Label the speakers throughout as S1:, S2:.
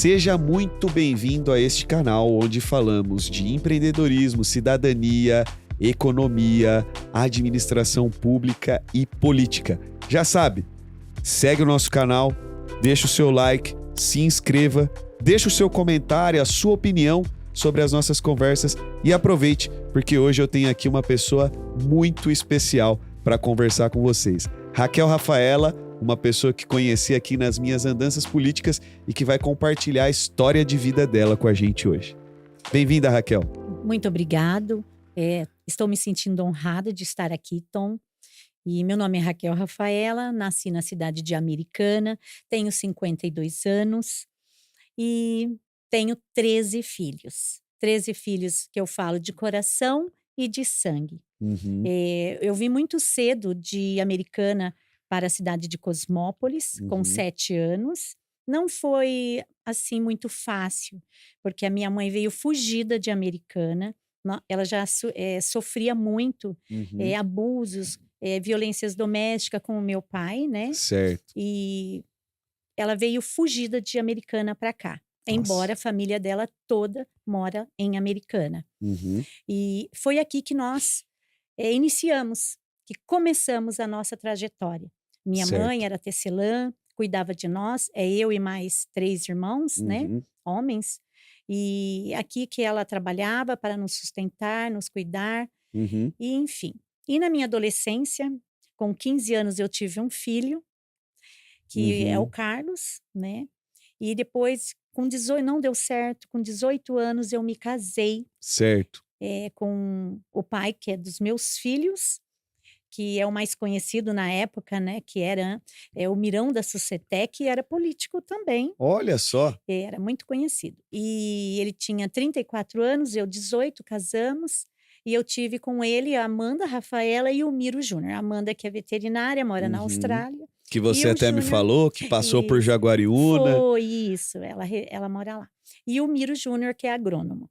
S1: Seja muito bem-vindo a este canal onde falamos de empreendedorismo, cidadania, economia, administração pública e política. Já sabe, segue o nosso canal, deixa o seu like, se inscreva, deixa o seu comentário, a sua opinião sobre as nossas conversas e aproveite, porque hoje eu tenho aqui uma pessoa muito especial para conversar com vocês. Raquel Rafaela, uma pessoa que conheci aqui nas minhas andanças políticas e que vai compartilhar a história de vida dela com a gente hoje. Bem-vinda, Raquel.
S2: Muito obrigado. Estou me sentindo honrada de estar aqui, Tom. E meu nome é Raquel Rafaela, nasci na cidade de Americana, tenho 52 anos e tenho 13 filhos. 13 filhos que eu falo de coração e de sangue. Eu vim muito cedo de Americana para a cidade de Cosmópolis, com 7 anos. Não foi, assim, muito fácil, porque a minha mãe veio fugida de Americana. Ela já sofria muito abusos, violências domésticas com o meu pai, né?
S1: Certo.
S2: E ela veio fugida de Americana para cá.
S1: Nossa.
S2: Embora a família dela toda mora em Americana. E foi aqui que nós iniciamos, que começamos a nossa trajetória. Minha mãe era tecelã, cuidava de nós, eu e mais 3 irmãos, né, homens, e aqui que ela trabalhava para nos sustentar, nos cuidar, e enfim. E na minha adolescência, com 15 anos eu tive um filho, que é o Carlos, né, e depois, com 18, não deu certo, com 18 anos eu me casei.
S1: Certo.
S2: Com o pai, que é dos meus filhos, que é o mais conhecido na época, né, que era o Mirão da Sucetec, que era político também.
S1: Olha só.
S2: Era muito conhecido. E ele tinha 34 anos, eu 18, casamos, e eu tive com ele a Amanda Rafaela e o Miro Júnior. A Amanda, que é veterinária, mora na Austrália.
S1: Que você até me
S2: Júnior,
S1: falou, que passou por Jaguariúna.
S2: Foi isso, ela mora lá. E o Miro Júnior, que é agrônomo.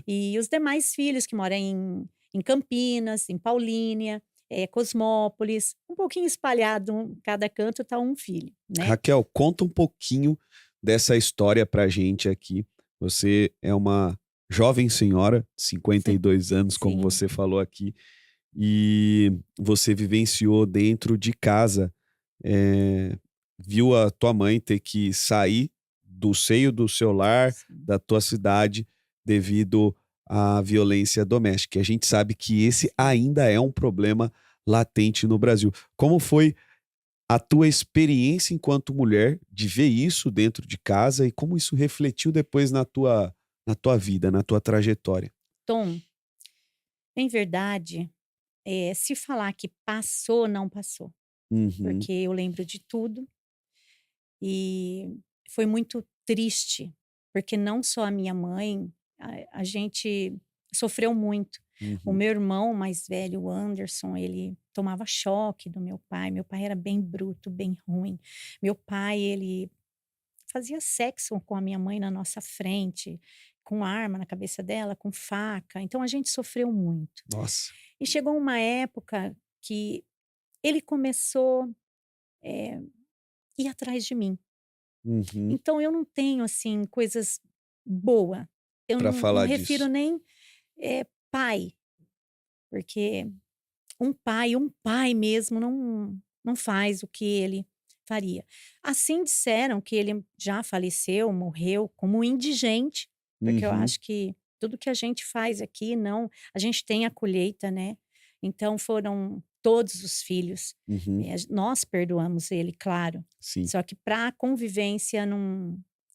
S2: E os demais filhos que moram em Campinas, em Paulínia, Cosmópolis, um pouquinho espalhado, cada canto está um filho, né?
S1: Raquel, conta um pouquinho dessa história pra gente aqui. Você é uma jovem senhora, 52 anos, como você falou aqui, e você vivenciou dentro de casa, viu a tua mãe ter que sair do seio do seu lar, da tua cidade, devido à violência doméstica. E a gente sabe que esse ainda é um problema latente no Brasil. Como foi a tua experiência enquanto mulher de ver isso dentro de casa e como isso refletiu depois na tua vida, na tua trajetória?
S2: Tom, em verdade, se falar que passou, não passou. Porque eu lembro de tudo. E foi muito triste, porque não só a minha mãe, a gente sofreu muito. O meu irmão mais velho, o Anderson, ele tomava choque do meu pai. Meu pai era bem bruto, bem ruim. Meu pai, ele fazia sexo com a minha mãe na nossa frente, com arma na cabeça dela, com faca. Então a gente sofreu muito.
S1: Nossa.
S2: E chegou uma época que ele começou ir atrás de mim. Então eu não tenho, assim, coisas boas. Eu
S1: Pra
S2: não
S1: falar
S2: refiro
S1: disso.
S2: nem pai, porque um pai mesmo não faz o que ele faria. Assim disseram que ele já faleceu, morreu como indigente, porque eu acho que tudo que a gente faz aqui, não, a gente tem a colheita, né? Então foram todos os filhos. Nós perdoamos ele, claro.
S1: Sim.
S2: Só que para a convivência,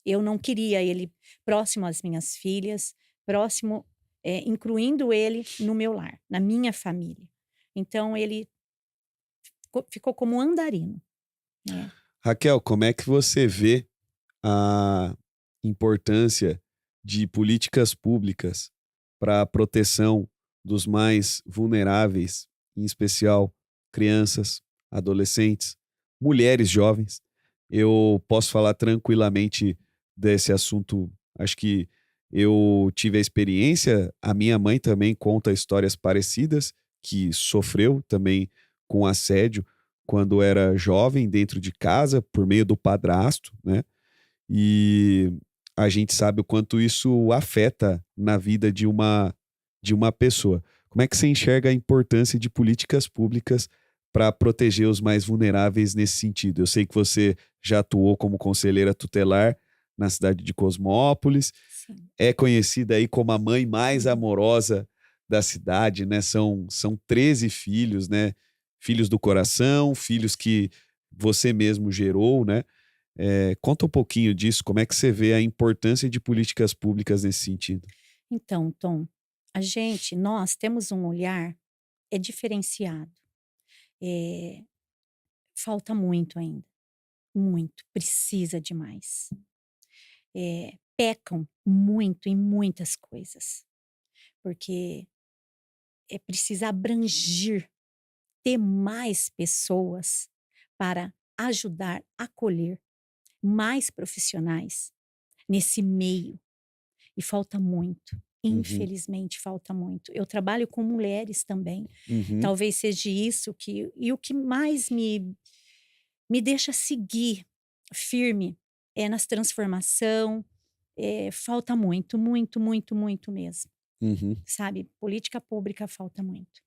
S2: eu não queria ele próximo às minhas filhas, próximo, incluindo ele no meu lar, na minha família. Então ele ficou como um andarino, né?
S1: Raquel, como é que você vê a importância de políticas públicas para a proteção dos mais vulneráveis, em especial crianças, adolescentes, mulheres jovens? Eu posso falar tranquilamente desse assunto. Acho que eu tive a experiência, a minha mãe também conta histórias parecidas, que sofreu também com assédio quando era jovem dentro de casa, por meio do padrasto, né? E a gente sabe o quanto isso afeta na vida de uma pessoa. Como é que você enxerga a importância de políticas públicas para proteger os mais vulneráveis nesse sentido? Eu sei que você já atuou como conselheira tutelar na cidade de Cosmópolis,
S2: Sim.
S1: é conhecida aí como a mãe mais amorosa da cidade, né? São 13 filhos, né? Filhos do coração, filhos que você mesmo gerou, né? Conta um pouquinho disso, como é que você vê a importância de políticas públicas nesse sentido?
S2: Então, Tom, nós temos um olhar diferenciado. Eh, Falta muito ainda, muito, precisa demais. Pecam muito em muitas coisas, porque precisa abranger, ter mais pessoas para ajudar, acolher mais profissionais nesse meio. E falta muito.
S1: Uhum,
S2: Infelizmente, falta muito. Eu trabalho com mulheres também.
S1: uhum,
S2: Talvez seja isso o que mais me deixa seguir firme é nas transformação. Falta muito, muito, muito, muito mesmo.
S1: uhum.
S2: Sabe? Política pública falta muito.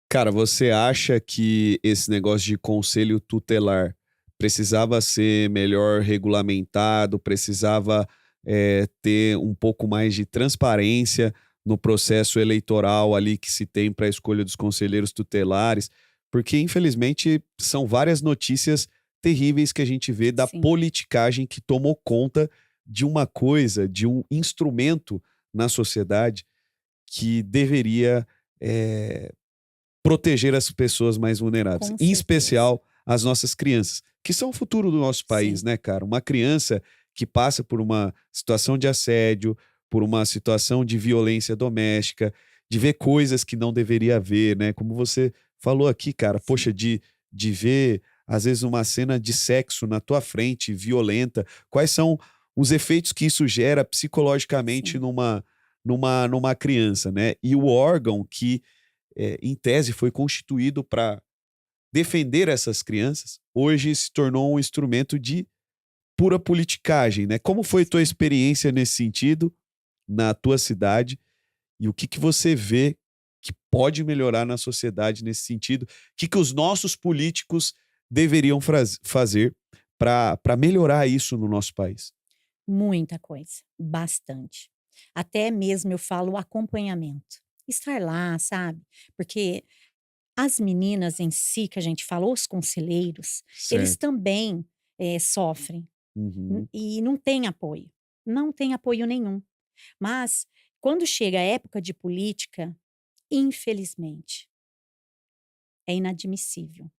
S1: Cara, você acha que esse negócio de conselho tutelar precisava ser melhor regulamentado, precisava ter um pouco mais de transparência no processo eleitoral ali que se tem para a escolha dos conselheiros tutelares? Porque, infelizmente, são várias notícias terríveis que a gente vê da
S2: Sim,
S1: politicagem que tomou conta de uma coisa, de um instrumento na sociedade que deveria. eh, proteger as pessoas mais vulneráveis,
S2: com
S1: em
S2: certeza.
S1: especial as nossas crianças, que são o futuro do nosso país,
S2: Sim,
S1: né, cara? Uma criança que passa por uma situação de assédio, por uma situação de violência doméstica, de ver coisas que não deveria ver, né? Como você falou aqui, cara,
S2: sim,
S1: poxa, de ver, às vezes, uma cena de sexo na tua frente, violenta, quais são os efeitos que isso gera psicologicamente
S2: sim,
S1: numa criança, né? E o órgão que em tese, foi constituído para defender essas crianças, hoje se tornou um instrumento de pura politicagem, né? Como foi tua
S2: sim.
S1: experiência nesse sentido na tua cidade e o que que você vê que pode melhorar na sociedade nesse sentido? O que que os nossos políticos deveriam fazer para melhorar isso no nosso país?
S2: Muita coisa, bastante. Até mesmo eu falo o acompanhamento. Estar lá, sabe? Porque as meninas em si, que a gente fala, os conselheiros, eles
S1: Certo.
S2: também sofrem
S1: Uhum,
S2: e não tem apoio. Não tem apoio nenhum. Mas quando chega a época de política, infelizmente, é inadmissível.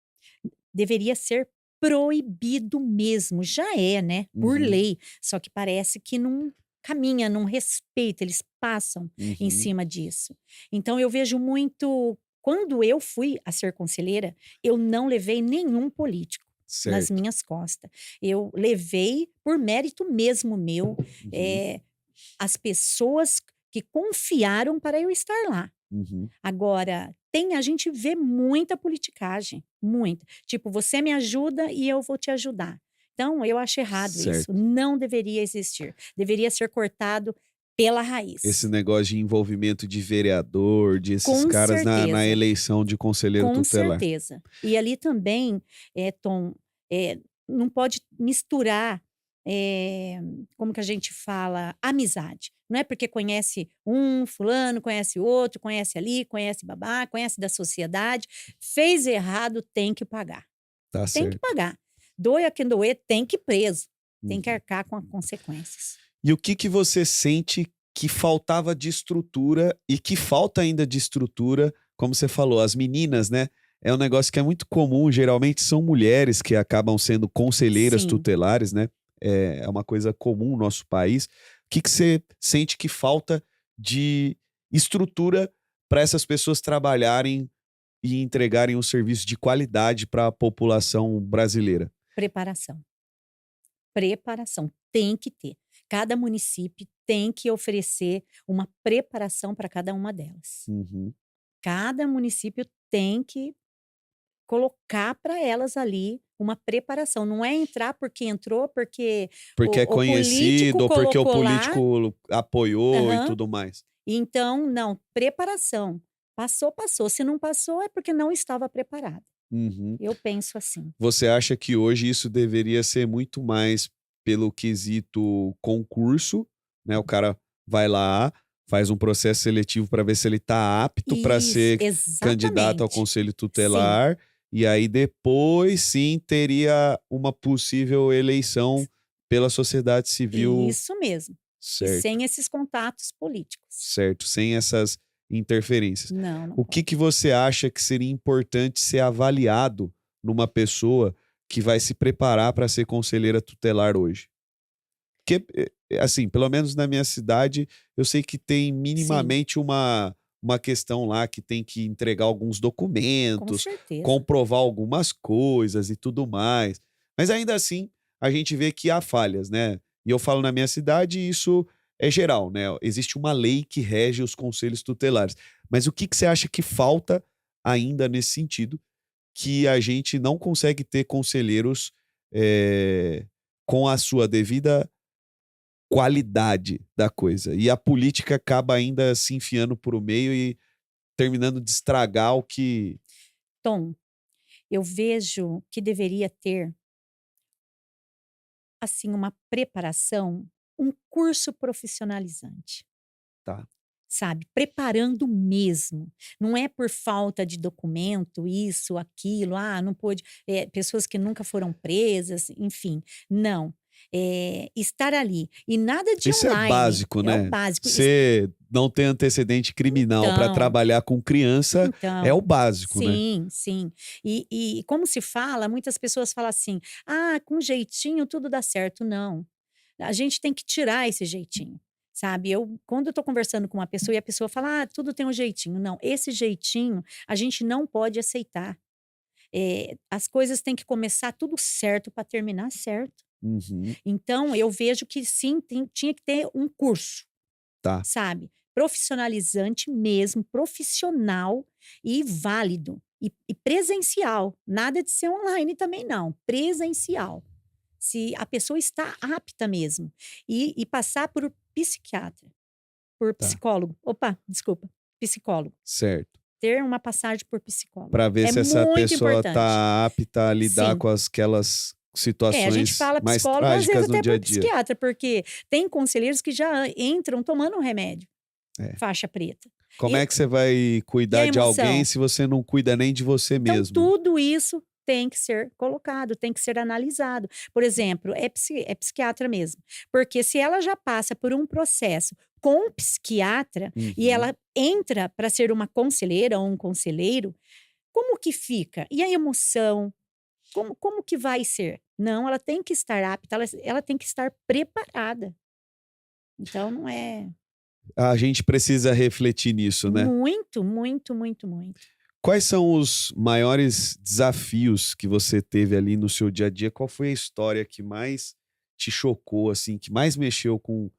S2: Deveria ser proibido mesmo, já é, né, por
S1: uhum,
S2: lei, só que parece que não caminha, não respeita, eles passam em
S1: uhum.
S2: cima disso. Então eu vejo muito quando eu fui a ser conselheira, eu não levei nenhum político nas
S1: Certo.
S2: minhas costas. Eu levei por mérito mesmo meu,
S1: Uhum,
S2: eh, as pessoas que confiaram para eu estar lá.
S1: uhum.
S2: Agora, a gente vê muita politicagem, muita. Tipo, você me ajuda e eu vou te ajudar. Então, eu acho errado isso.
S1: Certo.
S2: Não deveria existir. Deveria ser cortado pela
S1: Esse
S2: raiz.
S1: negócio de envolvimento de vereador, de esses
S2: Com
S1: caras na
S2: certeza,
S1: eleição de conselheiro
S2: com
S1: tutelar.
S2: certeza. E ali também, Tom, não pode misturar, eh, como que a gente fala, amizade. Não é porque conhece um fulano, conhece outro, conhece ali, conhece babá, conhece da sociedade, fez errado, tem que pagar.
S1: Tá
S2: Tem que
S1: certo.
S2: pagar. Doa quem doer, tem que ir preso. Tem que
S1: Uhum.
S2: arcar com as consequências.
S1: E o que que você sente que faltava de estrutura e que falta ainda de estrutura, como você falou, as meninas, né? É um negócio que é muito comum, geralmente são mulheres que acabam sendo conselheiras
S2: Sim.
S1: tutelares, né? É uma coisa comum no nosso país. O que que você sente que falta de estrutura para essas pessoas trabalharem e entregarem um serviço de qualidade para a população brasileira?
S2: Preparação. Preparação. Tem que ter. Cada município tem que oferecer uma preparação para cada uma delas.
S1: Uhum,
S2: Cada município tem que colocar para elas ali uma preparação. Não é entrar porque entrou, porque
S1: Porque é
S2: o político
S1: conhecido ou porque o
S2: colocou lá.
S1: político apoiou e
S2: Aham.
S1: tudo mais.
S2: Então, não, preparação. Passou, passou. Se não passou, é porque não estava preparado.
S1: Uhum.
S2: Eu penso assim.
S1: Você acha que hoje isso deveria ser muito mais pelo quesito concurso, né? O cara vai lá, faz um processo seletivo para ver se ele está apto para
S2: Isso,
S1: ser candidato ao
S2: exatamente.
S1: conselho
S2: Sim,
S1: tutelar, e aí depois sim teria uma possível eleição pela sociedade civil,
S2: isso mesmo. E
S1: certo?
S2: sem esses contatos políticos.
S1: Certo, sem essas interferências.
S2: Não, não
S1: O que que
S2: pode.
S1: você acha que seria importante ser avaliado numa pessoa que vai se preparar para ser conselheira tutelar hoje? Porque, assim, pelo menos na minha cidade, eu sei que tem
S2: Sim,
S1: minimamente uma questão lá que tem que entregar alguns
S2: com
S1: documentos,
S2: certeza.
S1: comprovar algumas coisas e tudo mais. Mas ainda assim, a gente vê que há falhas, né? E eu falo na minha cidade, e isso é geral, né? Existe uma lei que rege os conselhos tutelares. Mas o que que você acha que falta ainda nesse sentido, que a gente não consegue ter conselheiros com a sua devida qualidade da coisa. E a política acaba ainda se enfiando por o meio e terminando de estragar o que
S2: Tom, eu vejo que deveria ter, assim, uma preparação, um curso profissionalizante.
S1: tá.
S2: Sabe, preparando mesmo. Não é por falta de documento, isso, aquilo, não pôde, pessoas que nunca foram presas, enfim, não. Estar ali. E nada de
S1: Isso é
S2: online,
S1: básico,
S2: é o
S1: né?
S2: básico.
S1: Você não ter antecedente criminal para
S2: Então,
S1: trabalhar com criança é o
S2: então,
S1: básico, né?
S2: sim, sim. E como se fala, muitas pessoas falam assim: "Ah, com jeitinho tudo dá certo". Não. A gente tem que tirar esse jeitinho, sabe. Quando eu tô conversando com uma pessoa e a pessoa fala: "Ah, tudo tem um jeitinho". Não, esse jeitinho a gente não pode aceitar. As coisas têm que começar tudo certo para terminar certo.
S1: Uhum,
S2: Então eu vejo que sim, tinha que ter um curso,
S1: tá.
S2: sabe, profissionalizante mesmo, profissional e válido, e presencial, nada de ser online também não, presencial. Se a pessoa está apta mesmo, e passar por psiquiatra, por
S1: Tá,
S2: psicólogo, opa, desculpa, psicólogo,
S1: certo.
S2: ter uma passagem por psicólogo,
S1: Para ver
S2: é
S1: se essa
S2: muito
S1: pessoa
S2: importante.
S1: tá apta a lidar
S2: Sim.
S1: com aquelas
S2: A gente
S1: situações
S2: fala
S1: mais
S2: psicólogo, às vezes
S1: trágicas no
S2: até
S1: dia a
S2: por
S1: dia.
S2: psiquiatra, porque tem conselheiros que já entram tomando um remédio,
S1: É.
S2: faixa preta.
S1: Como
S2: E
S1: é que você vai
S2: e a
S1: cuidar de alguém
S2: emoção?
S1: se você não cuida nem de você
S2: Então
S1: mesmo?
S2: tudo isso tem que ser colocado, tem que ser analisado. Por exemplo, é psiquiatra mesmo, porque se ela já passa por um processo com um psiquiatra e
S1: Uhum.
S2: ela entra para ser uma conselheira ou um conselheiro, como que fica? E a emoção? Como que vai ser? Não, ela tem que estar apta, ela tem que estar preparada. Então não é
S1: A gente precisa refletir nisso, né?
S2: muito, muito, muito, muito.
S1: Quais são os maiores desafios que você teve ali no seu dia a dia? Qual foi a história que mais te chocou, assim, que mais mexeu com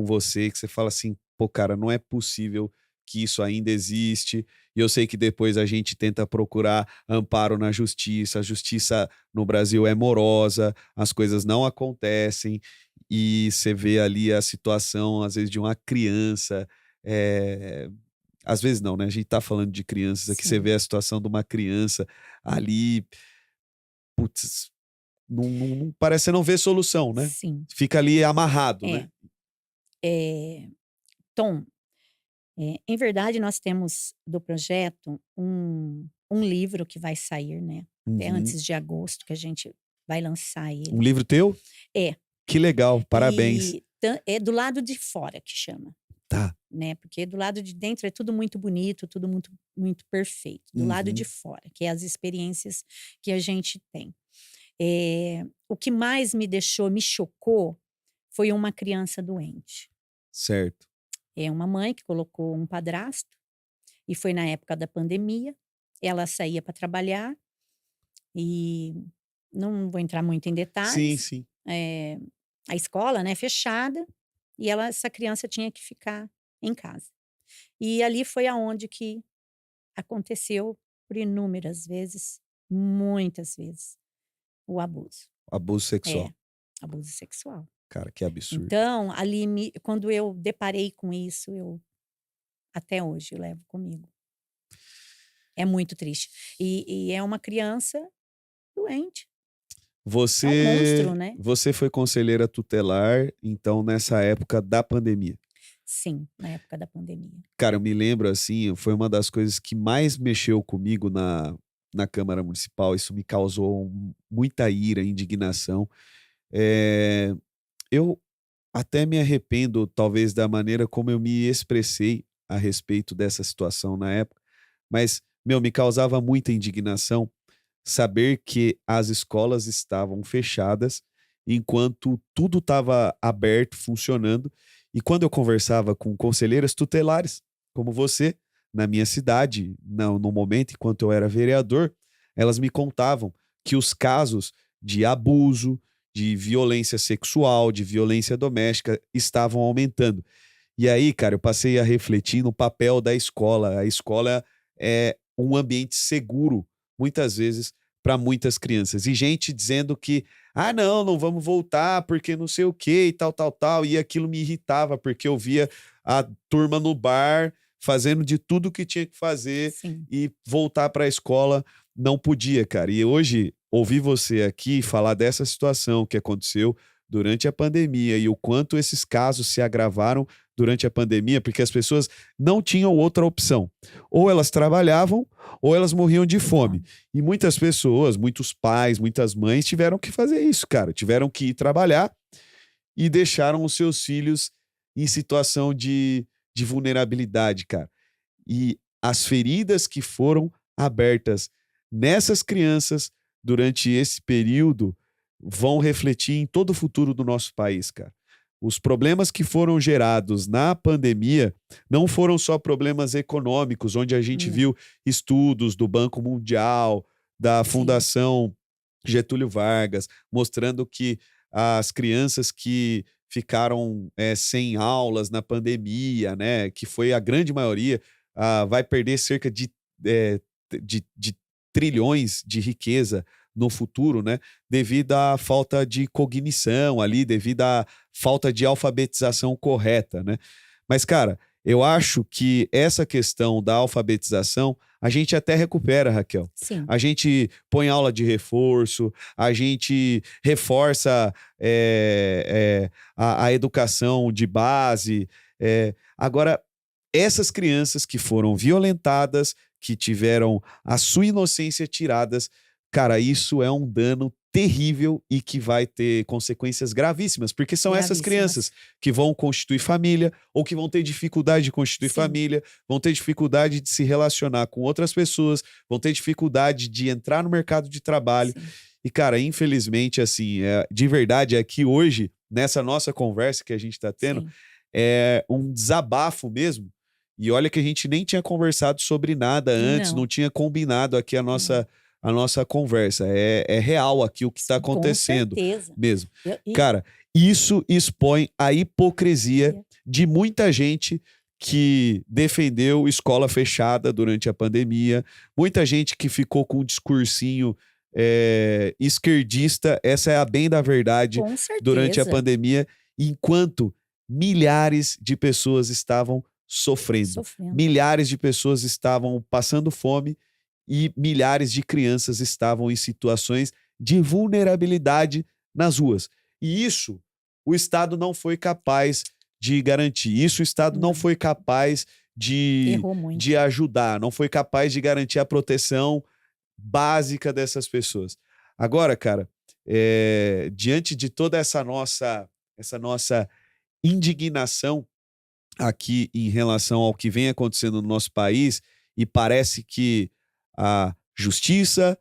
S1: você, que você fala assim, pô, cara, não é possível que isso ainda existe. E eu sei que depois a gente tenta procurar amparo na justiça, a justiça no Brasil é morosa, as coisas não acontecem, e você vê ali a situação, às vezes, de uma criança. eh, Às vezes não, né, a gente tá falando de crianças aqui, você
S2: Sim,
S1: vê a situação de uma criança ali, putz, não parece, você não vê solução, né.
S2: sim.
S1: Fica ali amarrado, né.
S2: É. Tom, em verdade nós temos do projeto um livro que vai sair, né, até
S1: Uhum.
S2: antes de agosto que a gente vai lançar
S1: Um
S2: ele.
S1: livro teu?
S2: É,
S1: Que legal, parabéns.
S2: e é do lado de fora que chama,
S1: Tá.
S2: né, porque do lado de dentro é tudo muito bonito, tudo muito muito perfeito. Do lado de
S1: Uhum.
S2: fora, que é as experiências que a gente tem. O que mais me chocou, foi uma criança doente.
S1: Certo.
S2: É uma mãe que colocou um padrasto, e foi na época da pandemia, ela saía para trabalhar, e não vou entrar muito em
S1: Sim,
S2: detalhes,
S1: sim.
S2: eh, a escola, né, fechada, e essa criança tinha que ficar em casa. E ali foi aonde que aconteceu por inúmeras vezes. muitas vezes, o abuso.
S1: Abuso
S2: É,
S1: sexual.
S2: abuso sexual.
S1: Cara, que absurdo.
S2: Então, ali quando eu deparei com isso, eu até hoje eu levo comigo. É muito triste. E é uma criança doente, é um monstro,
S1: Você
S2: né.
S1: você foi conselheira tutelar, então, nessa época da pandemia.
S2: Sim, na época da pandemia.
S1: Cara, eu me lembro, assim, foi uma das coisas que mais mexeu comigo na Câmara Municipal, isso me causou muita ira, indignação. Eh, eu até me arrependo, talvez, da maneira como eu me expressei a respeito dessa situação na época, mas, meu, me causava muita indignação saber que as escolas estavam fechadas enquanto tudo estava aberto, funcionando. E quando eu conversava com conselheiras tutelares, como você, na minha cidade, no momento enquanto eu era vereador, elas me contavam que os casos de abuso, de violência sexual, de violência doméstica estavam aumentando. E aí, cara, eu passei a refletir no papel da escola. A escola é um ambiente seguro, muitas vezes, para muitas crianças. E gente dizendo que, ah, não, não vamos voltar porque não sei o quê e tal, tal, tal. E aquilo me irritava, porque eu via a turma no bar fazendo de tudo que tinha que fazer
S2: Sim,
S1: e voltar para a escola não podia, cara. E hoje, ouvir você aqui falar dessa situação que aconteceu durante a pandemia e o quanto esses casos se agravaram durante a pandemia, porque as pessoas não tinham outra opção. Ou elas trabalhavam, ou elas morriam de fome.
S2: fome.
S1: E muitas pessoas, muitos pais, muitas mães tiveram que fazer isso, cara. Tiveram que ir trabalhar e deixaram os seus filhos em situação de vulnerabilidade, cara. E as feridas que foram abertas nessas crianças durante esse período vão refletir em todo o futuro do nosso país, cara. Os problemas que foram gerados na pandemia não foram só problemas econômicos, onde a gente
S2: Não,
S1: viu estudos do Banco Mundial, da
S2: sim,
S1: Fundação Getúlio Vargas, mostrando que as crianças que ficaram sem aulas na pandemia, né, que foi a grande maioria, vai perder cerca eh, de trilhões de riqueza no futuro, né, devido à falta de cognição ali, devido à falta de alfabetização correta, né. Mas, cara, eu acho que essa questão da alfabetização a gente até recupera, Raquel.
S2: sim,
S1: A gente põe aula de reforço, a gente reforça a educação de base. Agora, essas crianças que foram violentadas, que tiveram a sua inocência tiradas, cara, isso é um dano terrível e que vai ter consequências gravíssimas, porque são essas crianças
S2: gravíssimas.
S1: que vão constituir família ou que vão ter dificuldade de constituir
S2: Sim,
S1: família, vão ter dificuldade de se relacionar com outras pessoas, vão ter dificuldade de entrar no mercado de trabalho.
S2: sim,
S1: E, cara, infelizmente, assim, de verdade, é que hoje, nessa nossa conversa que a gente está tendo,
S2: sim.
S1: é um desabafo mesmo. E olha que a gente nem tinha conversado sobre nada antes, não
S2: Não,
S1: tinha combinado aqui
S2: não.
S1: a nossa conversa. É real aqui o que está
S2: Com
S1: acontecendo
S2: certeza.
S1: mesmo.
S2: Eu
S1: Cara, isso expõe a hipocrisia de muita gente que defendeu escola fechada durante a pandemia, muita gente que ficou com um discursinho esquerdista, essa é a bem da verdade,
S2: com
S1: durante a
S2: certeza,
S1: pandemia, enquanto milhares de pessoas estavam sofrendo,
S2: sofrendo.
S1: milhares de pessoas estavam passando fome e milhares de crianças estavam em situações de vulnerabilidade nas ruas. E isso o Estado não foi capaz de garantir. Isso o Estado não
S2: Não,
S1: foi capaz
S2: errou
S1: de
S2: muito.
S1: ajudar, não foi capaz de garantir a proteção básica dessas pessoas. Agora, cara, diante de toda essa nossa indignação aqui em relação ao que vem acontecendo no nosso país, e parece que a justiça,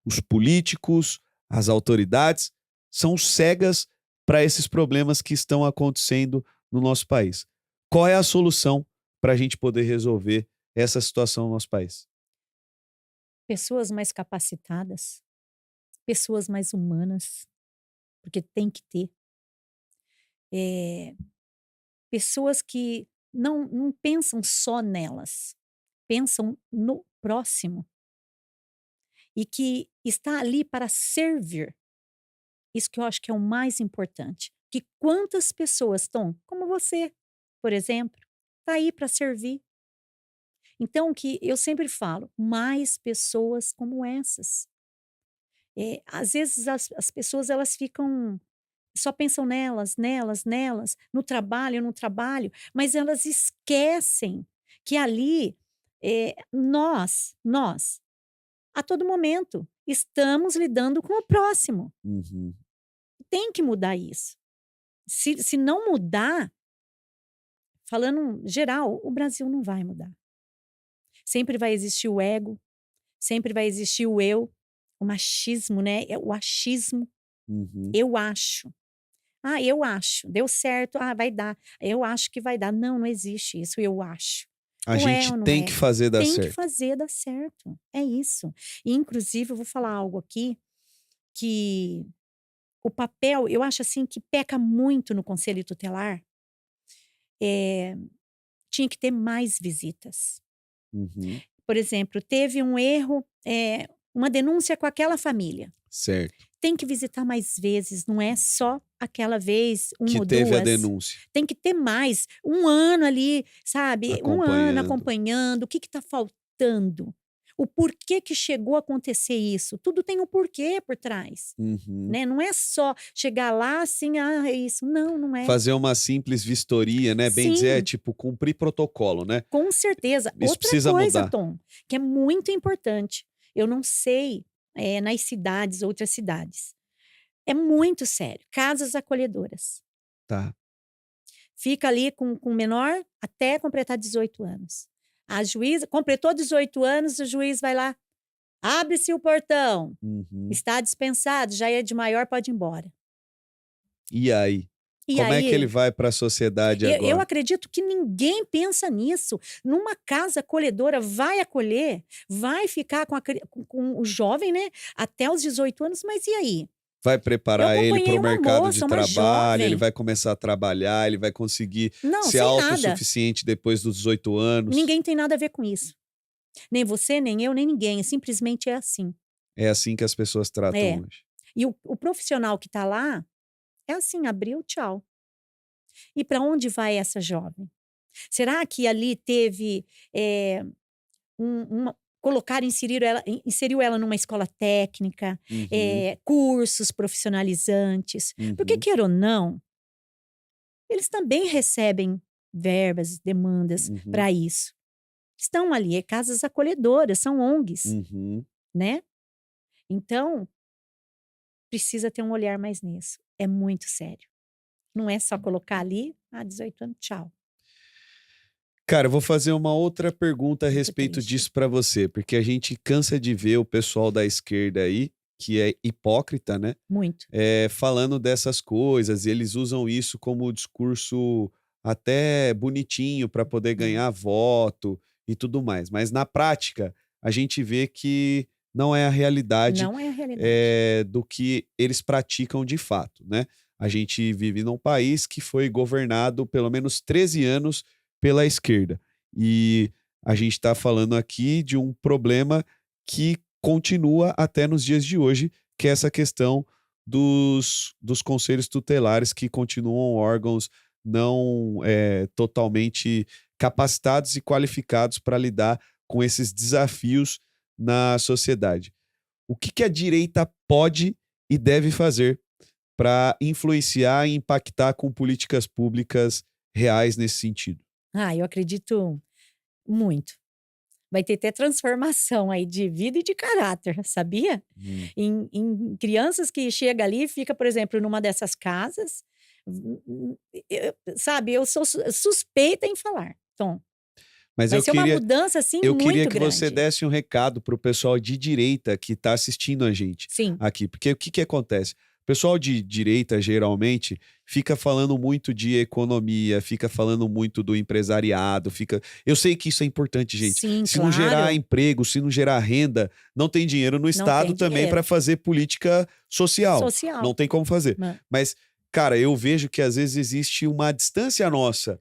S1: os políticos, as autoridades são cegas para esses problemas que estão acontecendo no nosso país. Qual é a solução para a gente poder resolver essa situação no nosso país?
S2: Pessoas mais capacitadas, pessoas mais humanas, porque tem que ter. Eh, pessoas que não pensam só nelas, pensam no próximo. e que está ali para servir. Isso que eu acho que é o mais importante. Que quantas pessoas estão, como você, por exemplo, está aí para servir. Então, que eu sempre falo, mais pessoas como essas. Às vezes as pessoas elas ficam só pensam nelas, nelas, nelas, no trabalho, mas elas esquecem que ali nós, a todo momento, estamos lidando com o próximo.
S1: Uhum.
S2: Tem que mudar isso. Se não mudar, falando geral, o Brasil não vai mudar. Sempre vai existir o ego, sempre vai existir o eu, o machismo, né? O achismo.
S1: Uhum.
S2: Eu acho. Ah, eu acho. Deu certo. Ah, vai dar. Eu acho que vai dar. Não, não existe isso. Eu acho.
S1: A
S2: Ou é
S1: gente
S2: ou não
S1: tem que
S2: é?
S1: fazer dar
S2: Tem que
S1: certo.
S2: fazer dar certo. É isso. E, inclusive, eu vou falar algo aqui que o papel, eu acho assim que peca muito no conselho tutelar. eh, Tinha que ter mais visitas.
S1: Uhum.
S2: Por exemplo, teve um erro, uma denúncia com aquela família.
S1: Certo.
S2: Tem que visitar mais vezes, não é só aquela vez, uma
S1: Que
S2: ou
S1: teve a
S2: duas.
S1: denúncia.
S2: Tem que ter mais, um ano ali, sabe, um ano
S1: Acompanhando.
S2: acompanhando, o que está faltando, o porquê que chegou a acontecer isso, tudo tem um porquê por trás,
S1: Uhum.
S2: né, não é só chegar lá assim: "Ah, é isso", não, não é.
S1: Fazer uma simples vistoria, né? Bem dizer, é
S2: Sim,
S1: tipo cumprir protocolo, né?
S2: com certeza.
S1: Isso
S2: Outra
S1: precisa
S2: coisa,
S1: mudar.
S2: Tom, que é muito importante, eu não sei, nas cidades, outras cidades, é muito sério, casas acolhedoras.
S1: Tá.
S2: Fica ali com o menor até completar 18 anos. A juíza completou 18 anos, o juiz vai lá: "Abre-se o portão,
S1: Uhum.
S2: está dispensado, já é de maior, pode ir embora".
S1: E aí?
S2: E
S1: Como é que ele
S2: aí,
S1: vai para a sociedade
S2: eu
S1: agora?
S2: acredito que ninguém pensa nisso. Numa casa acolhedora, vai acolher, vai ficar com o jovem, né, até os 18 anos, mas e aí?
S1: Vai
S2: Eu
S1: preparar ele para
S2: acompanhei
S1: o
S2: uma
S1: mercado de
S2: moça, uma
S1: trabalho, ele
S2: jovem,
S1: vai começar a trabalhar, ele vai conseguir
S2: não,
S1: ser
S2: sem nada,
S1: autossuficiente depois dos 18 anos.
S2: ninguém tem nada a ver com isso. Nem você, nem eu, nem ninguém, simplesmente é assim.
S1: É assim que as pessoas tratam
S2: É.
S1: hoje.
S2: E o profissional que está lá, é assim, abriu, tchau. E para onde vai essa jovem? Será que ali teve, inseriu ela numa escola técnica,
S1: Uhum,
S2: cursos profissionalizantes? Porque
S1: uhum,
S2: queira ou não, eles também recebem verbas, demandas
S1: uhum,
S2: para isso. Estão ali, é casas acolhedoras, são ONGs,
S1: uhum.
S2: né. Então, precisa ter um olhar mais nisso, é muito sério. Não é só colocar ali, 18 anos, tchau.
S1: Cara, eu vou fazer uma outra pergunta a
S2: Muito
S1: respeito
S2: triste.
S1: disso para você, porque a gente cansa de ver o pessoal da esquerda aí, que é hipócrita, né?
S2: Muito.
S1: Falando dessas coisas, e eles usam isso como discurso até bonitinho para poder
S2: É.
S1: ganhar voto e tudo mais. Mas na prática, a gente vê que não é a realidade
S2: Não é a realidade.
S1: do que eles praticam de fato, né? A gente vive num país que foi governado pelo menos 13 anos pela esquerda. E a gente está falando aqui de um problema que continua até nos dias de hoje, que é essa questão dos conselhos tutelares que continuam órgãos não totalmente capacitados e qualificados para lidar com esses desafios na sociedade. O que, que a direita pode e deve fazer para influenciar e impactar com políticas públicas reais nesse sentido?
S2: Ah, eu acredito muito. Vai ter até transformação aí de vida e de caráter, sabia?
S1: Hum.
S2: Em crianças que chega ali e fica, por exemplo, numa dessas casas, sabe, eu sou suspeita em falar, Tom.
S1: Mas
S2: Vai
S1: eu
S2: ser uma
S1: queria,
S2: mudança, assim,
S1: eu queria
S2: muito
S1: que você
S2: grande.
S1: desse um recado para o pessoal de direita que está assistindo a gente
S2: Sim,
S1: aqui, porque o que, que acontece? O pessoal de direita, geralmente, fica falando muito de economia, fica falando muito do empresariado, fica. Eu sei que isso é importante, gente.
S2: sim,
S1: Se não gerar
S2: claro.
S1: emprego, se não gerar renda, não tem dinheiro no
S2: Não
S1: Estado
S2: tem
S1: também para
S2: dinheiro.
S1: fazer política social. Não
S2: Social.
S1: tem como fazer.
S2: Hã,
S1: Mas, cara, eu vejo que às vezes existe uma distância nossa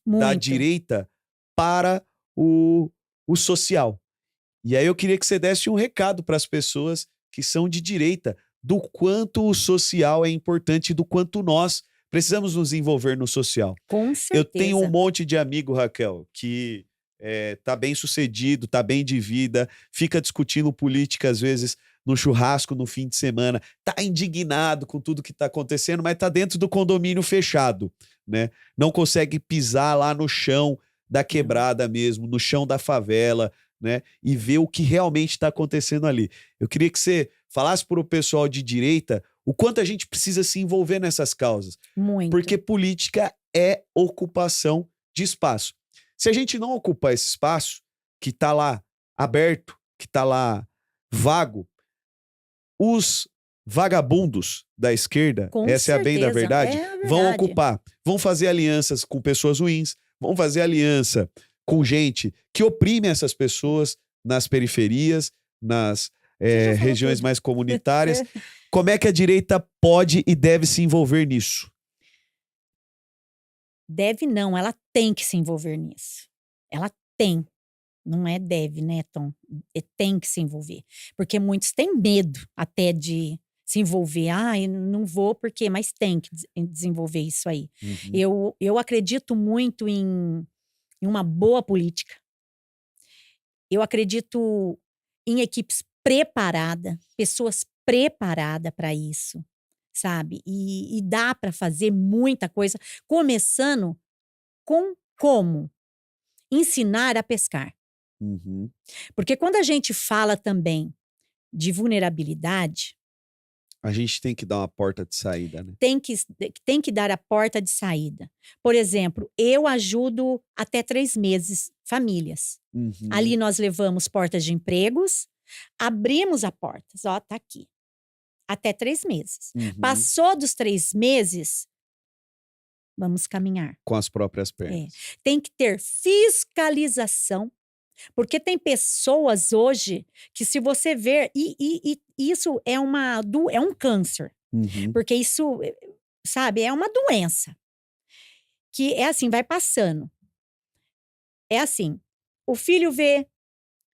S1: da
S2: muito.
S1: direita para o, o social. E aí eu queria que você desse um recado para as pessoas que são de direita, do quanto o social é importante e do quanto nós precisamos nos envolver no social.
S2: Com
S1: Eu tenho um
S2: certeza.
S1: monte de amigo, Raquel, que tá bem sucedido, tá bem de vida, fica discutindo política às vezes no churrasco no fim de semana, tá indignado com tudo que tá acontecendo, mas tá dentro do condomínio fechado, né? Não consegue pisar lá no chão da
S2: Não.
S1: quebrada mesmo, no chão da favela, né? E ver o que realmente está acontecendo ali. Eu queria que você falasse para o pessoal de direita o quanto a gente precisa se envolver nessas causas,
S2: Muito.
S1: porque política é ocupação de espaço. Se a gente não ocupar esse espaço, que está lá aberto, que está lá vago, os vagabundos da esquerda,
S2: Com
S1: essa é a bem da
S2: certeza.
S1: verdade,
S2: É a
S1: vão
S2: verdade.
S1: ocupar, vão fazer alianças com pessoas ruins, vão fazer aliança com gente que oprime essas pessoas nas periferias, nas
S2: Você já falou
S1: regiões
S2: tudo.
S1: mais comunitárias.
S2: Você-
S1: Como é que a direita pode e deve se envolver nisso?
S2: Deve não, ela tem que se envolver nisso. Ela tem. Não é deve, né, Tom? Tem que se envolver. Porque muitos têm medo até de se envolver. Ah, eu não vou porque, mas tem que desenvolver isso aí.
S1: Uhum.
S2: Eu acredito muito em uma boa política. Eu acredito em equipes preparadas, pessoas preparadas para isso, sabe? E dá para fazer muita coisa, começando com como ensinar a pescar.
S1: Uhum.
S2: Porque quando a gente fala também de vulnerabilidade,
S1: A gente tem que dar uma porta de saída, né?
S2: tem que dar a porta de saída. Por exemplo, eu ajudo até 3 meses famílias. Ali
S1: Uhum.
S2: nós levamos portas de empregos, abrimos a porta, ó, tá aqui. Até 3 meses.
S1: Uhum.
S2: Passou dos 3 meses, vamos caminhar.
S1: Com as próprias
S2: É.
S1: pernas.
S2: Tem que ter fiscalização, porque tem pessoas hoje que se você ver, e isso é é um câncer,
S1: Uhum.
S2: porque isso, sabe, é uma doença, que é assim, vai passando. É assim, o filho vê,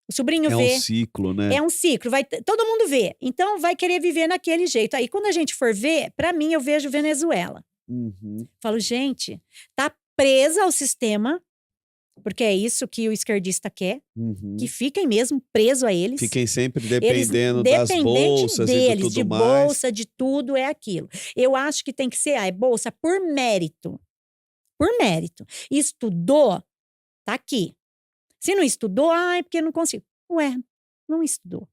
S2: o sobrinho
S1: É um
S2: vê,
S1: ciclo, né?
S2: é um ciclo, todo mundo vê, então vai querer viver naquele jeito. Aí quando a gente for ver, para mim eu vejo Venezuela.
S1: Uhum.
S2: Falo, gente, tá presa ao sistema, porque é isso que o esquerdista quer,
S1: Uhum.
S2: que fiquem mesmo presos a eles.
S1: Fiquem sempre
S2: Eles
S1: dependendo das
S2: dependente
S1: bolsas e
S2: deles,
S1: do
S2: de
S1: tudo mais.
S2: bolsa, de tudo, é aquilo. Eu acho que tem que ser, é bolsa por mérito. Por mérito. Estudou, tá aqui. Se não estudou, é porque não consigo. Ué, não estudou.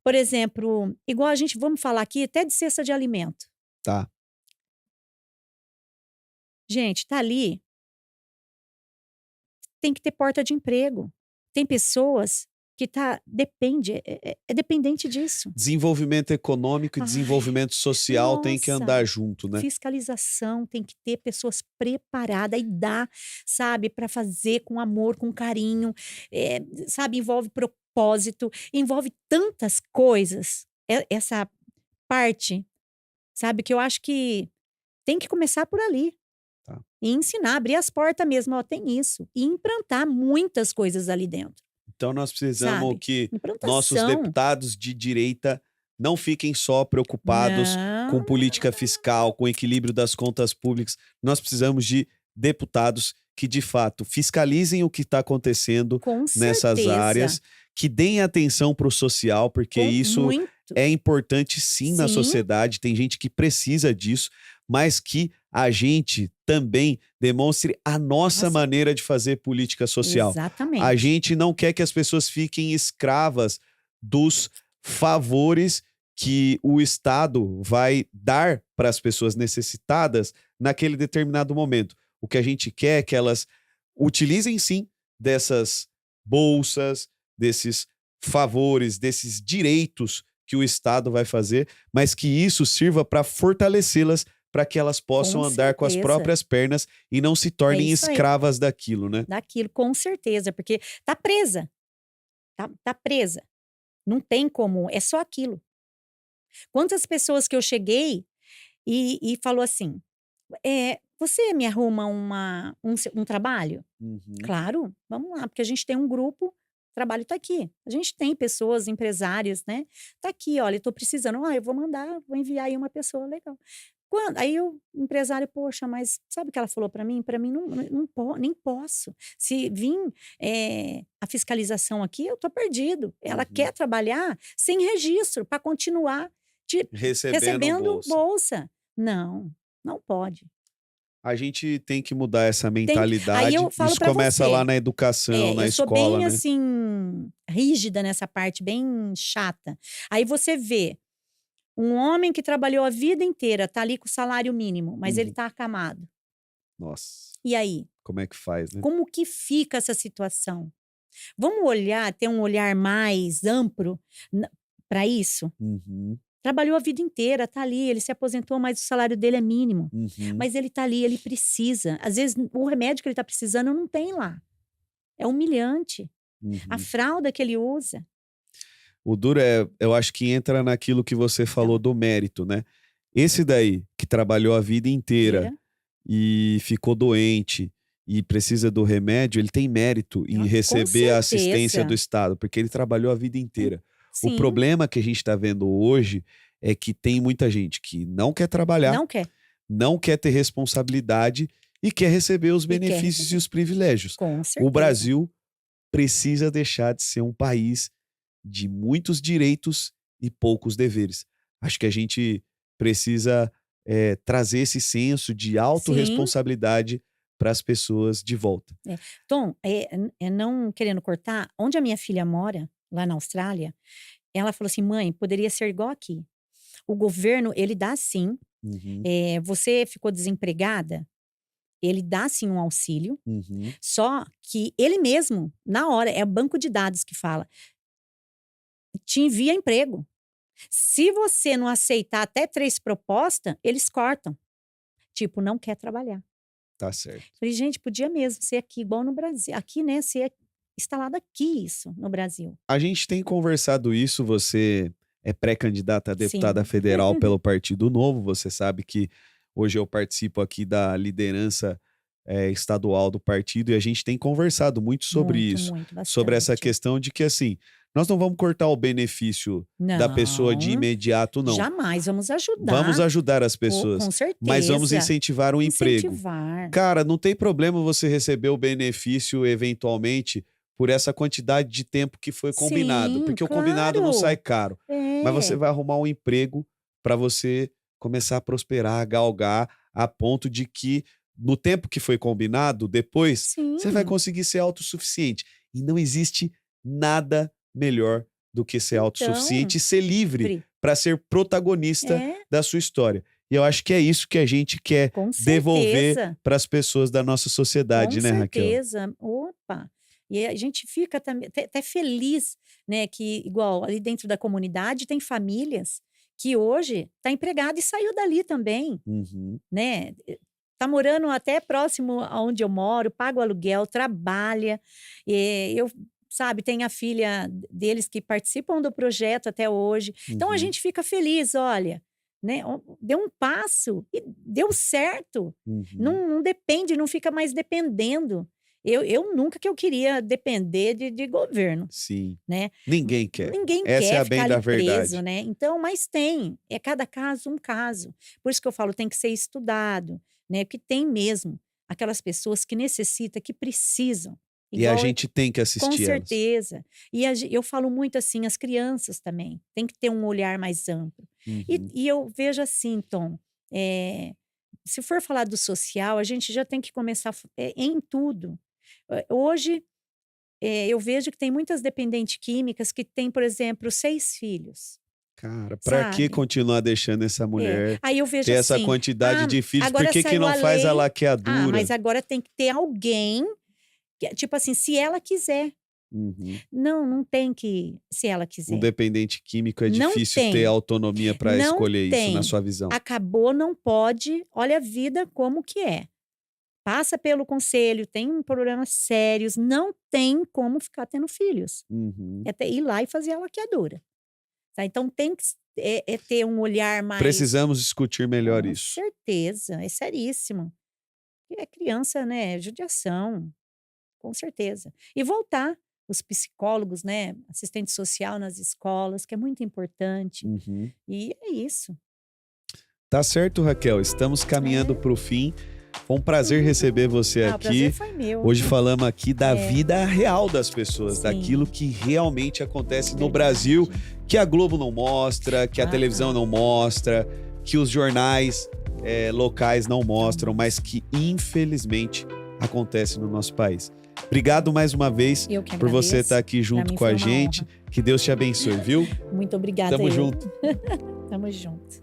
S2: Por exemplo, igual a gente, vamos falar aqui até de cesta de alimento.
S1: Tá.
S2: Gente, tá ali, tem que ter porta de emprego. Tem pessoas que é dependente disso.
S1: Desenvolvimento econômico e
S2: Ai,
S1: desenvolvimento social tem que
S2: nossa,
S1: andar junto, né?
S2: fiscalização, tem que ter pessoas preparadas e dá, sabe, para fazer com amor, com carinho, sabe, envolve propósito, envolve tantas coisas. Essa parte, sabe, que eu acho que tem que começar por ali.
S1: Tá.
S2: E ensinar, abrir as portas mesmo, ó, tem isso. E implantar muitas coisas ali dentro,
S1: Então nós precisamos
S2: sabe?
S1: que nossos
S2: Implantação.
S1: deputados de direita não fiquem só preocupados com
S2: Não,
S1: política fiscal, com equilíbrio das contas públicas. Nós precisamos de deputados que, de fato, fiscalizem o que está acontecendo
S2: com
S1: nessas
S2: certeza.
S1: áreas, que deem atenção para o social, porque isso
S2: Muito.
S1: é importante sim na
S2: Sim.
S1: sociedade, tem gente que precisa disso, mas que a gente também demonstre a nossa
S2: Nossa.
S1: maneira de fazer política social.
S2: Exatamente.
S1: A gente não quer que as pessoas fiquem escravas dos favores que o Estado vai dar para as pessoas necessitadas naquele determinado momento. O que a gente quer é que elas utilizem sim dessas bolsas, desses favores, desses direitos que o Estado vai fazer, mas que isso sirva para fortalecê-las para que elas possam
S2: Com
S1: andar com as
S2: certeza.
S1: próprias pernas e não se tornem
S2: isso aí.
S1: escravas daquilo, né?
S2: Daquilo, com certeza, porque tá presa. Tá presa. Não tem como, é só aquilo. Quantas pessoas que eu cheguei e falou assim, você me arruma um trabalho?
S1: Uhum.
S2: Claro, vamos lá, porque a gente tem um grupo trabalho está aqui. A gente tem pessoas, empresários, né? Tá aqui, olha, estou precisando. Eu vou mandar, vou enviar aí uma pessoa legal. Aí o empresário, poxa, mas sabe o que ela falou para mim? Para mim nem posso. Se vir a fiscalização aqui, eu estou perdido. Ela quer trabalhar sem registro para continuar recebendo bolsa. Não, não pode.
S1: A gente tem que mudar essa
S2: Aí
S1: mentalidade.
S2: eu falo
S1: Isso
S2: para
S1: começa
S2: você.
S1: lá na educação, na
S2: Eu sou
S1: escola,
S2: bem
S1: né?
S2: assim, rígida nessa parte, bem chata. Aí você vê um homem que trabalhou a vida inteira, tá ali com o salário mínimo, mas ele tá acamado.
S1: Nossa,
S2: E aí?
S1: como é que faz, né?
S2: Como que fica essa situação? Vamos olhar, ter um olhar mais amplo para isso?
S1: Uhum,
S2: Trabalhou a vida inteira, tá ali, ele se aposentou, mas o salário dele é mínimo.
S1: uhum,
S2: Mas ele tá ali, ele precisa. Às vezes, o remédio que ele tá precisando não tem lá. É humilhante. A
S1: uhum.
S2: fralda que ele usa.
S1: O duro é, eu acho que entra naquilo que você falou do mérito, né? Esse daí, que trabalhou a vida inteira e ficou doente e precisa do remédio, ele tem mérito em
S2: Com
S1: receber a assistência do
S2: certeza.
S1: Estado, porque ele trabalhou a vida inteira. O
S2: Sim,
S1: problema que a gente está vendo hoje é que tem muita gente que não quer trabalhar,
S2: não quer.
S1: não quer ter responsabilidade e quer receber os
S2: E quer
S1: benefícios e
S2: receber.
S1: os privilégios.
S2: Com
S1: O
S2: certeza.
S1: Brasil precisa deixar de ser um país de muitos direitos e poucos deveres. Acho que a gente precisa trazer esse senso de
S2: Sim.
S1: autorresponsabilidade para as pessoas de volta.
S2: Tom, não querendo cortar, onde a minha filha mora, lá na Austrália, ela falou assim, mãe, poderia ser igual aqui. O governo, ele dá sim.
S1: Uhum,
S2: Você ficou desempregada, ele dá sim um auxílio,
S1: uhum.
S2: só que ele mesmo, na hora, é o banco de dados que fala, te envia emprego. Se você não aceitar até 3 propostas, eles cortam. Tipo, não quer trabalhar.
S1: Tá certo.
S2: Falei, gente, podia mesmo ser aqui, igual no Brasil. Aqui, né, ser instalado aqui isso, no Brasil.
S1: A gente tem conversado isso, você é pré-candidata a deputada
S2: Sim.
S1: federal pelo Partido Novo, você sabe que hoje eu participo aqui da liderança estadual do partido e a gente tem conversado muito sobre
S2: Muito,
S1: isso,
S2: muito,
S1: sobre essa
S2: bastante.
S1: questão de que assim, nós não vamos cortar o benefício da pessoa de
S2: Não,
S1: imediato, não.
S2: jamais, vamos
S1: Vamos
S2: ajudar.
S1: ajudar as
S2: Com
S1: pessoas, mas vamos
S2: certeza.
S1: incentivar o emprego.
S2: Incentivar.
S1: Cara, não tem problema você receber o benefício eventualmente por essa quantidade de tempo que foi combinado,
S2: Sim,
S1: porque o combinado não sai
S2: claro.
S1: caro, mas você
S2: É,
S1: vai arrumar um emprego para você começar a prosperar, a galgar, a ponto de que no tempo que foi combinado, depois, você vai
S2: sim.
S1: conseguir ser autossuficiente. E não existe nada melhor do que ser autossuficiente
S2: Então,
S1: e ser livre para ser protagonista
S2: é,
S1: da sua história. E eu acho que é isso que a gente quer
S2: com
S1: devolver
S2: certeza.
S1: para as pessoas da nossa
S2: Com
S1: sociedade, né, Raquel?
S2: certeza. Opa! E a gente fica também até feliz, né, que igual ali dentro da comunidade tem famílias que hoje tá empregado e saiu dali também,
S1: Uhum,
S2: né? Tá morando até próximo aonde eu moro, paga o aluguel, trabalha. Eu, sabe, tem a filha deles que participam do projeto até hoje. Então a
S1: uhum,
S2: gente fica feliz, olha, né? Deu um passo e deu certo.
S1: uhum.
S2: Não depende, não fica mais dependendo. Eu nunca que eu queria depender de governo,
S1: Sim.
S2: né?
S1: Ninguém quer.
S2: Ninguém
S1: Essa é
S2: quer
S1: a bem
S2: ficar
S1: da
S2: ali preso,
S1: verdade.
S2: né? Então, mas tem, é cada caso um caso. Por isso que eu falo, tem que ser estudado, né? Porque tem mesmo aquelas pessoas que necessitam, que precisam.
S1: E a
S2: Igual,
S1: gente tem que
S2: com
S1: assistir elas.
S2: certeza. E eu falo muito assim, as crianças também, tem que ter um olhar mais amplo.
S1: Uhum.
S2: E eu vejo assim, Tom, se for falar do social, a gente já tem que começar em tudo. Hoje, eu vejo que tem muitas dependentes químicas que têm, por exemplo, 6 filhos,
S1: Cara, pra que
S2: sabe?
S1: continuar deixando essa mulher
S2: Aí eu
S1: ter
S2: vejo
S1: essa
S2: assim,
S1: quantidade de filhos? Por
S2: agora
S1: que
S2: saiu
S1: não
S2: a
S1: faz a
S2: lei,
S1: laqueadura?
S2: mas agora tem que ter alguém, tipo assim, se ela quiser.
S1: Uhum.
S2: Não tem que, se ela
S1: Um
S2: quiser.
S1: dependente químico é
S2: Não
S1: difícil ter
S2: tem,
S1: autonomia para
S2: não
S1: escolher isso, na
S2: tem.
S1: sua visão.
S2: Acabou, não pode, olha a vida como que é. Passa pelo conselho, tem problemas sérios, não tem como ficar tendo filhos.
S1: Uhum.
S2: É ir lá e fazer a laqueadura. Tá? Então tem que ter um olhar mais.
S1: Precisamos discutir melhor
S2: Com
S1: isso.
S2: certeza, é seríssimo. E é criança, né? Judiação, com certeza. E voltar. os psicólogos, né? Assistente social nas escolas, que é muito importante.
S1: Uhum.
S2: E é isso.
S1: Tá certo, Raquel. Estamos caminhando
S2: É.
S1: para o fim. Foi um prazer receber você
S2: Ah, o prazer
S1: aqui.
S2: foi meu.
S1: Hoje falamos aqui da
S2: É.
S1: vida real das pessoas,
S2: Sim.
S1: daquilo que realmente acontece no
S2: Verdade.
S1: Brasil, que a Globo não mostra, que a televisão não mostra, que os jornais locais não mostram, mas que infelizmente acontece no nosso país. Obrigado mais uma vez
S2: Eu que
S1: por você
S2: agradeço.
S1: estar aqui
S2: Pra
S1: junto
S2: mim
S1: com
S2: foi
S1: a
S2: uma
S1: gente.
S2: honra.
S1: Que Deus te abençoe, viu?
S2: Muito obrigada.
S1: Tamo
S2: eu.
S1: junto.
S2: Tamo junto.